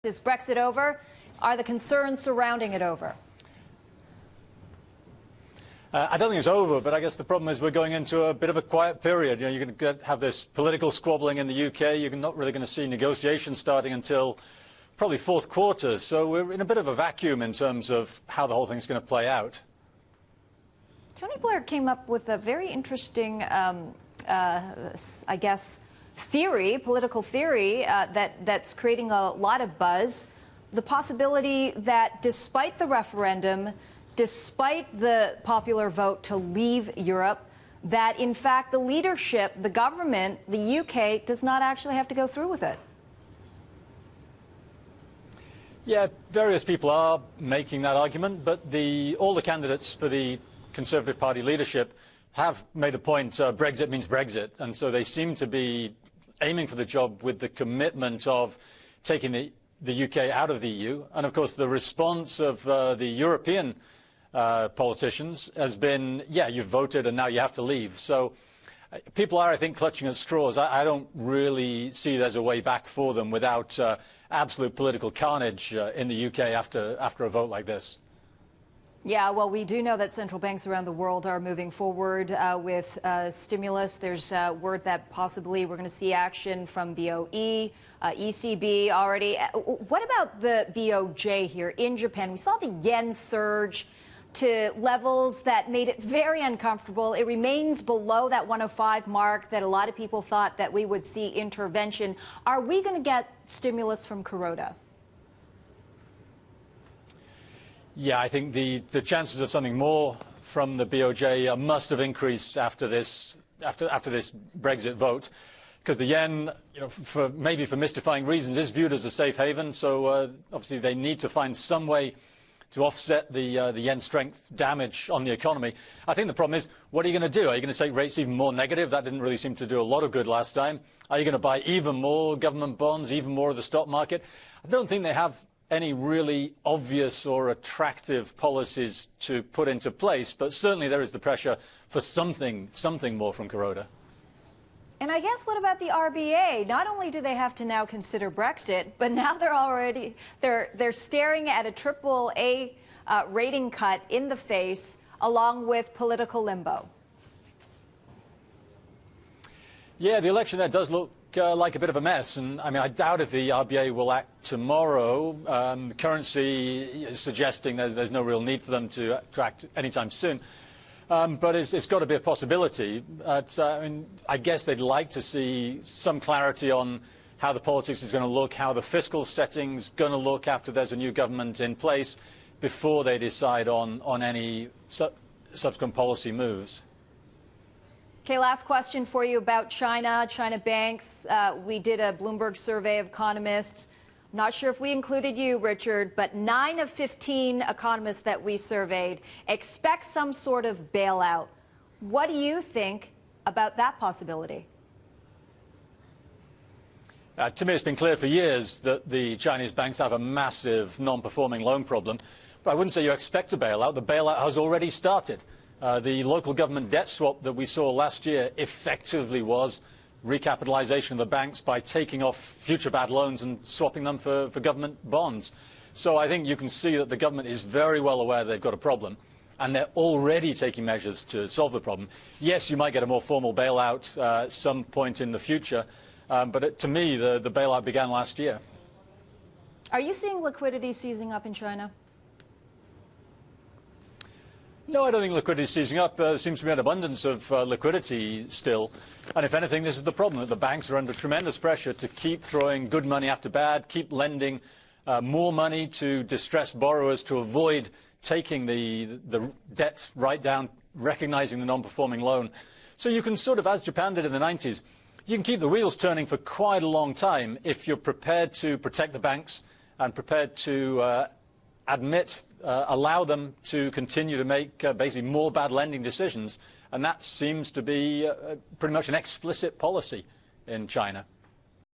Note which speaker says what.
Speaker 1: Is Brexit over? Are the concerns surrounding it over?
Speaker 2: I don't think it's over, but I guess the problem is we're going into a bit of a quiet period. You know, you're going to have this political squabbling in the UK. You're not really going to see negotiations starting until probably fourth quarter. So we're in a bit of a vacuum in terms of how the whole thing's going to play out.
Speaker 1: Tony Blair came up with a very interesting, I guess, political theory that's creating a lot of buzz. The possibility that despite the referendum, despite the popular vote to leave Europe, that in fact the leadership, the government, the UK, does not actually have to go through with it.
Speaker 2: Yeah, various people are making that argument, but all the candidates for the Conservative Party leadership have made a point, Brexit means Brexit, and so they seem to be aiming for the job with the commitment of taking the UK out of the EU. And of course the response of the European politicians has been, yeah, you've voted and now you have to leave. So people are, I think, clutching at straws. I don't really see there's a way back for them without absolute political carnage in the UK after a vote like this.
Speaker 1: Yeah, well, we do know that central banks around the world are moving forward with stimulus. There's word that possibly we're going to see action from BOE, ECB already. What about the BOJ here in Japan? We saw the yen surge to levels that made it very uncomfortable. It remains below that 105 mark that a lot of people thought that we would see intervention. Are we going to get stimulus from Kuroda?
Speaker 2: Yeah, I think the chances of something more from the BOJ must have increased after this Brexit vote, because the yen, you know, maybe for mystifying reasons, is viewed as a safe haven. So obviously they need to find some way to offset the yen strength damage on the economy. I think the problem is, what are you going to do? Are you going to take rates even more negative? That didn't really seem to do a lot of good last time. Are you going to buy even more government bonds, even more of the stock market? I don't think they have any really obvious or attractive policies to put into place, but certainly there is the pressure for something more from Kuroda.
Speaker 1: And I guess what about the RBA? Not only do they have to now consider Brexit, but now they're staring at a AAA rating cut in the face, along with political limbo. Yeah,
Speaker 2: the election there does look like a bit of a mess, and I mean, I doubt if the RBA will act tomorrow. Currency is suggesting there's no real need for them to act anytime soon, but it's got to be a possibility. I mean, I guess they'd like to see some clarity on how the politics is going to look, how the fiscal setting's going to look after there's a new government in place, before they decide on any subsequent policy moves.
Speaker 1: Okay, last question for you about China banks. We did a Bloomberg survey of economists. I'm not sure if we included you, Richard, but 9 of 15 economists that we surveyed expect some sort of bailout. What do you think about that possibility?
Speaker 2: To me, it's been clear for years that the Chinese banks have a massive non-performing loan problem. But I wouldn't say you expect a bailout. The bailout has already started. The local government debt swap that we saw last year effectively was recapitalisation of the banks by taking off future bad loans and swapping them for government bonds. So I think you can see that the government is very well aware they've got a problem, and they're already taking measures to solve the problem. Yes, you might get a more formal bailout at some point in the future, but to me, the bailout began last year.
Speaker 1: Are you seeing liquidity seizing up in China?
Speaker 2: No, I don't think liquidity is seizing up. There seems to be an abundance of liquidity still. And if anything, this is the problem, that the banks are under tremendous pressure to keep throwing good money after bad, keep lending more money to distressed borrowers to avoid taking the debt right down, recognizing the non-performing loan. So you can sort of, as Japan did in the 90s, you can keep the wheels turning for quite a long time if you're prepared to protect the banks and prepared to allow them to continue to make basically more bad lending decisions, and that seems to be pretty much an explicit policy in China.